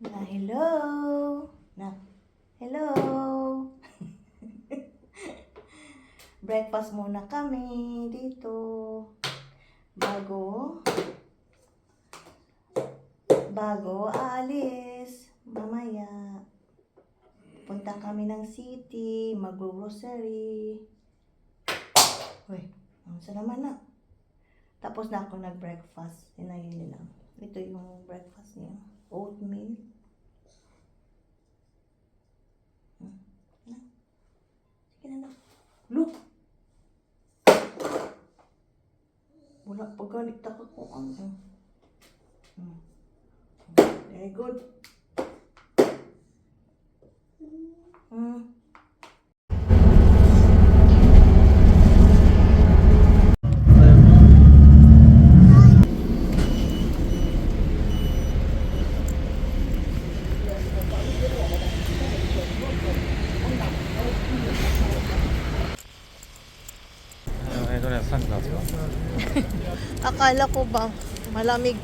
Hello. Na, hello. Breakfast muna kami dito. Bago aalis. Mamaya. Punta kami ng city. Mag-grocery. Uy, ang sa naman na. Tapos na ako nag-breakfast. Inayin lang. Ito yung breakfast niya. Oatmeal. Sige na. Look! Wala pa galit ako kung ano. Very good. Akala ko ba malamig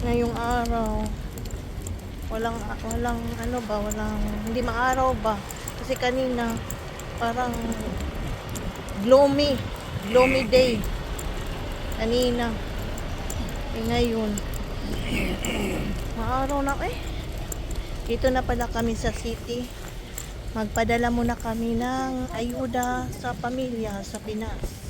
ngayong araw. Walang hindi maaraw ba? Kasi kanina parang gloomy day. Kanina. Ngayon maaraw na Dito na pala kami sa city. Magpadala muna kami ng ayuda sa pamilya sa Pinas.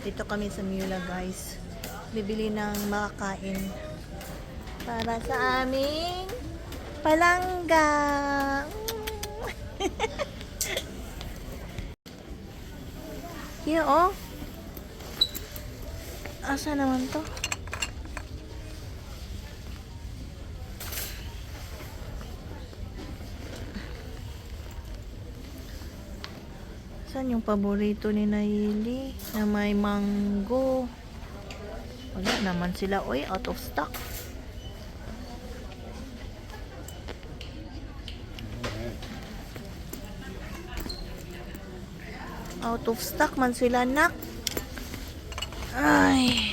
Dito kami sa Mula, guys. Bibili ng makakain para sa aming palangga. Here, oh. Asa naman to? Saan yung paborito ni Naili na may mango? Wala naman sila. Out of stock. Out of stock man sila, nak. Ay.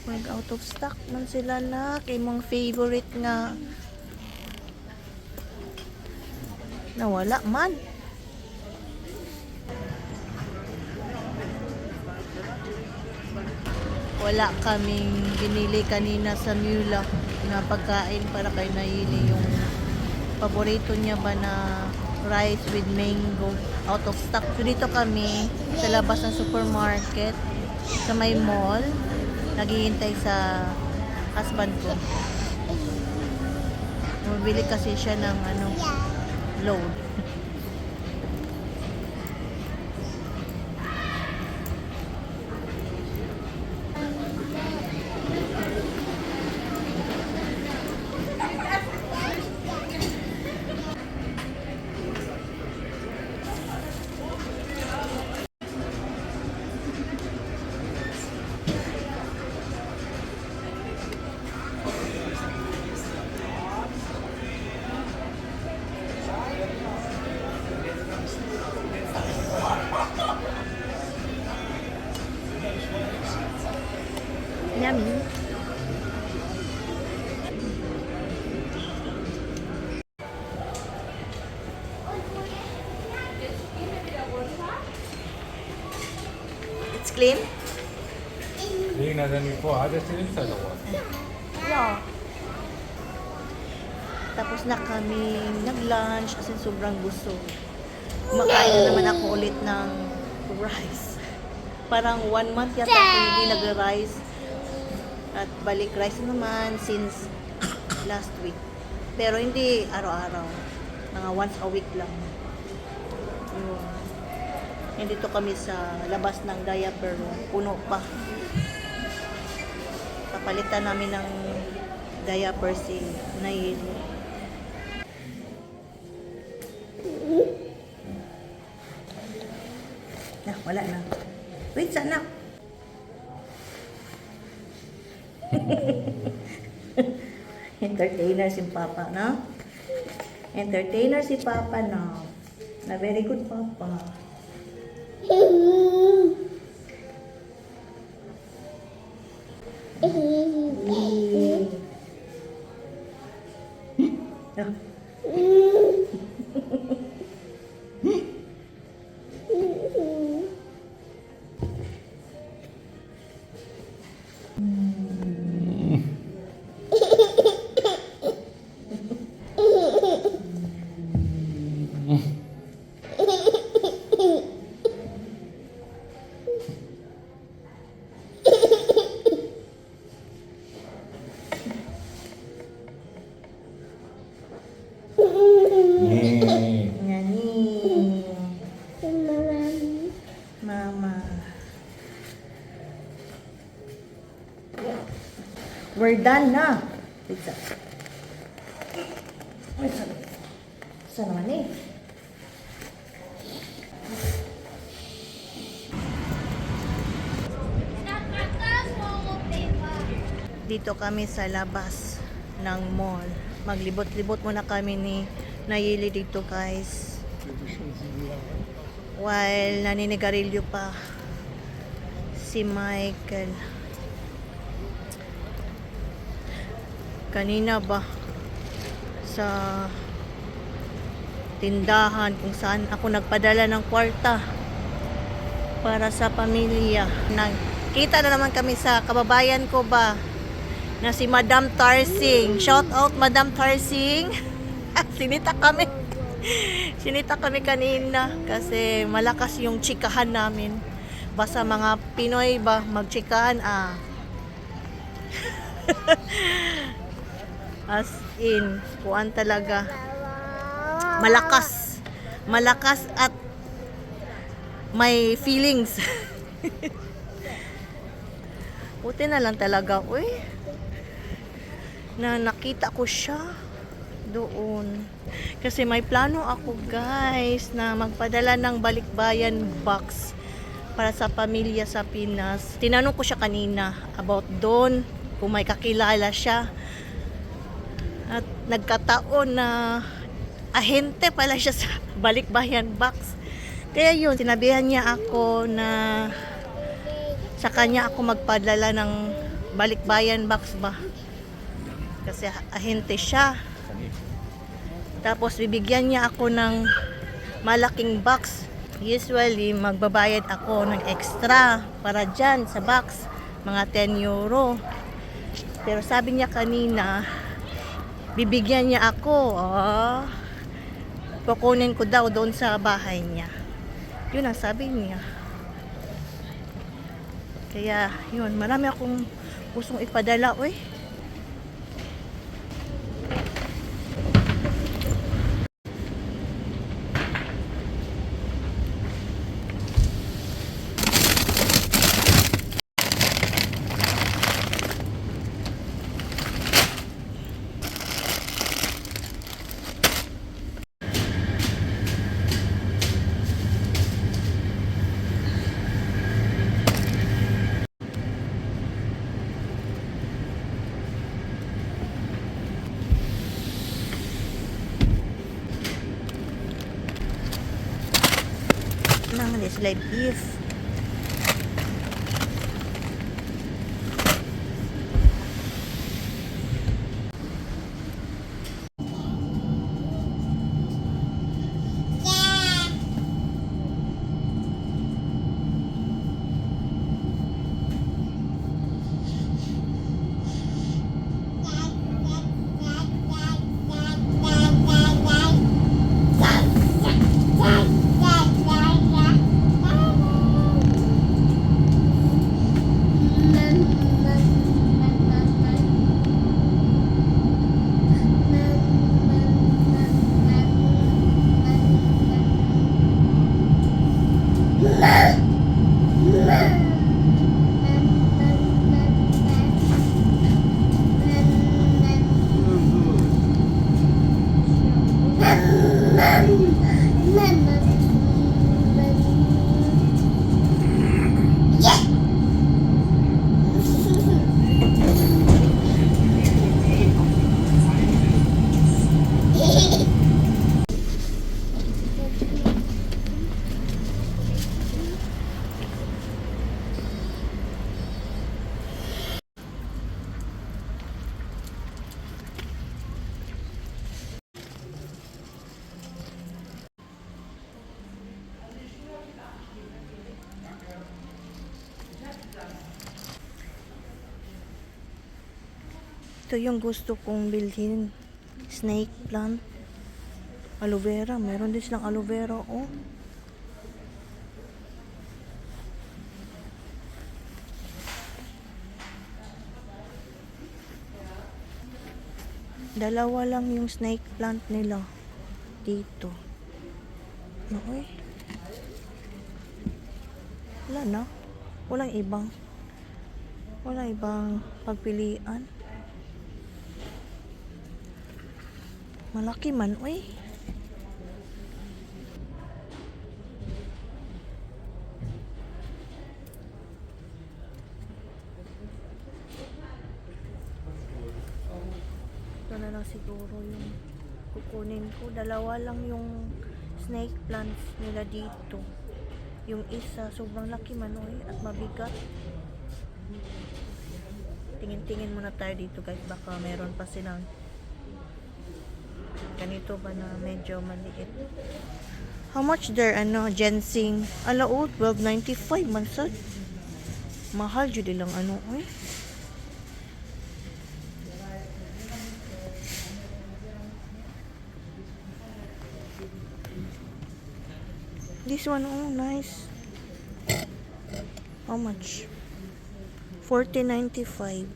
Out of stock man sila, nak. Imong favorite nga. Nawala man. Wala kaming binili kanina sa Mula na pagkain para kay Naili. Yung paborito niya ba na rice with mango. Out of stock. So dito kami sa labas ng supermarket sa may mall. Naghihintay sa husband ko. Mabili kasi siya ng load. Yummy. It's clean? Cleaner than before. I just inside the water. Yeah. Tapos na kami nag-lunch kasi sobrang gusto. Kumakain na naman ako ulit ng rice. Parang 1 month yata ako hindi nag-rice. At balik rice naman since last week. Pero hindi araw-araw. Mga once a week lang. Yun. Nandito kami sa labas ng diaper room. Puno pa. Papalitan namin ng diaper si Naili. Na, wala na. Wait, sana. Entertainer si Papa, no? Entertainer si Papa, no? Na very good Papa. Ah. Nani. Mama. We're done na. Pizza. Ay, saan naman eh? Dito kami sa labas ng mall. Maglibot-libot muna kami ni Nayeli dito, guys. While naninigarilyo pa si Michael. Kanina ba sa tindahan kung saan ako nagpadala ng kwarta para sa pamilya. Kita na naman kami sa kababayan ko ba na si Madam Tarsing. Shout out Madam Tarsing. Sinita kami. Sinita kami kanina kasi malakas yung chikahan namin. Basta mga Pinoy ba magchikahan As in, kuan talaga. Malakas. Malakas at may feelings. Buti na lang talaga, uy. Na nakita ko siya doon. Kasi may plano ako, guys, na magpadala ng balikbayan box para sa pamilya sa Pinas. Tinanong ko siya kanina about doon, kung may kakilala siya. At nagkataon na ahente pala siya sa balikbayan box. Kaya yun, sinabihan niya ako na sa kanya ako magpadala ng balikbayan box ba. Kasi ahente siya. Tapos bibigyan niya ako ng malaking box. Usually, magbabayad ako ng extra para dyan sa box. Mga 10 euro. Pero sabi niya kanina, bibigyan niya ako. Kukunin ko daw doon sa bahay niya. Yun ang sabi niya. Kaya, yun. Marami akong gustong ipadala. Uy. This like beef. Ito yung gusto kong bilhin. Snake plant. Aloe vera. Meron din silang aloe vera. Oh. Dalawa lang yung snake plant nila. Dito. Noy. Wala na. Walang ibang pagpilian. Malaki man, uy. Ito na lang siguro yung kukunin ko. Dalawa lang yung snake plants nila dito. Yung isa, sobrang laki man, uy, at mabigat. Tingin-tingin muna tayo dito, guys. Baka meron pa silang ganito ba na medyo maliit. How much their ginseng? Ala, oh, 12.95 man sad. Mahal jud lang eh. This one, oh, nice. How much? 40.95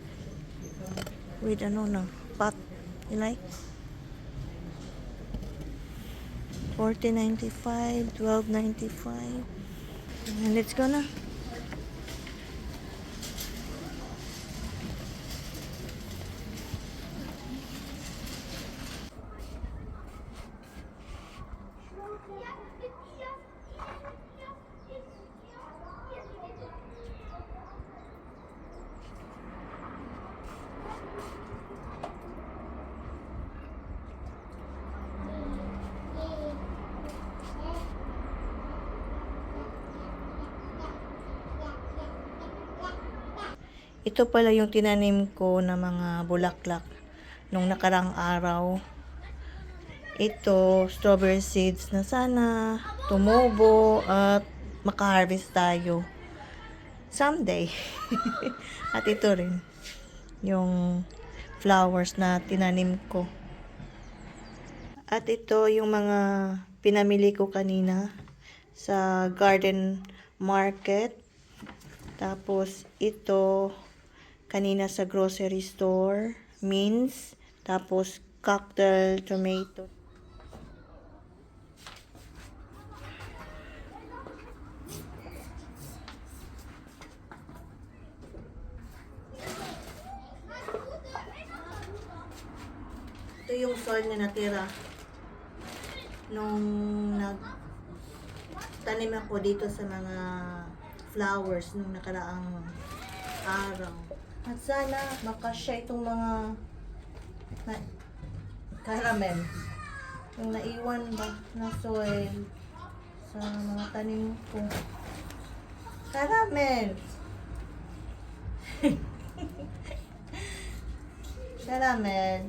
with pot. You like? 40.95, 12.95, and it's gonna. Ito pala yung tinanim ko na mga bulaklak nung nakarang araw. Ito, strawberry seeds na sana tumubo at maka-harvest tayo someday. At ito rin, yung flowers na tinanim ko. At ito yung mga pinamili ko kanina sa garden market. Tapos ito kanina sa grocery store, mince, tapos cocktail tomato. Ito yung soil na natira nung nagtanim ako dito sa mga flowers nung nakaraang araw. At sana makasya itong mga caramel. Yung naiwan ba na soil sa mga tanim ko. Caramel! Caramel.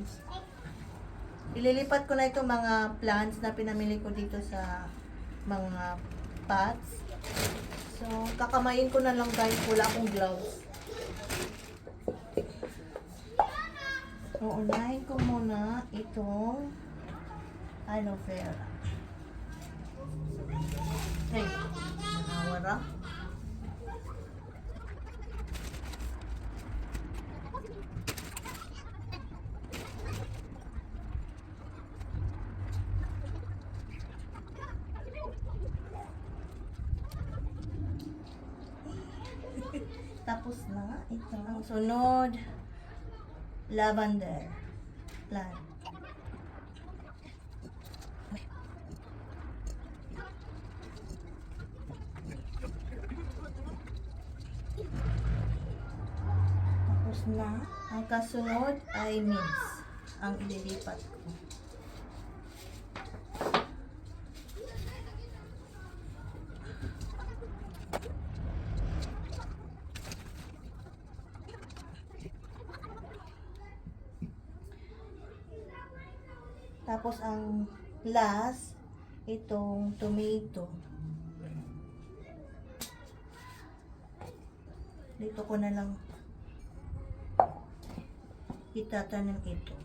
Ililipat ko na itong mga plants na pinamili ko dito sa mga pots. So, kakamayin ko na lang guys. Wala akong gloves. Uunahin ko muna itong aloe vera. Hey, nawara. Tapos na ito. Ang sunod, lavender plant. Tapos na, ang kasunod ay mince ang ililipat ko. Tapos ang last, itong tomato. Dito ko na lang itatanim ito.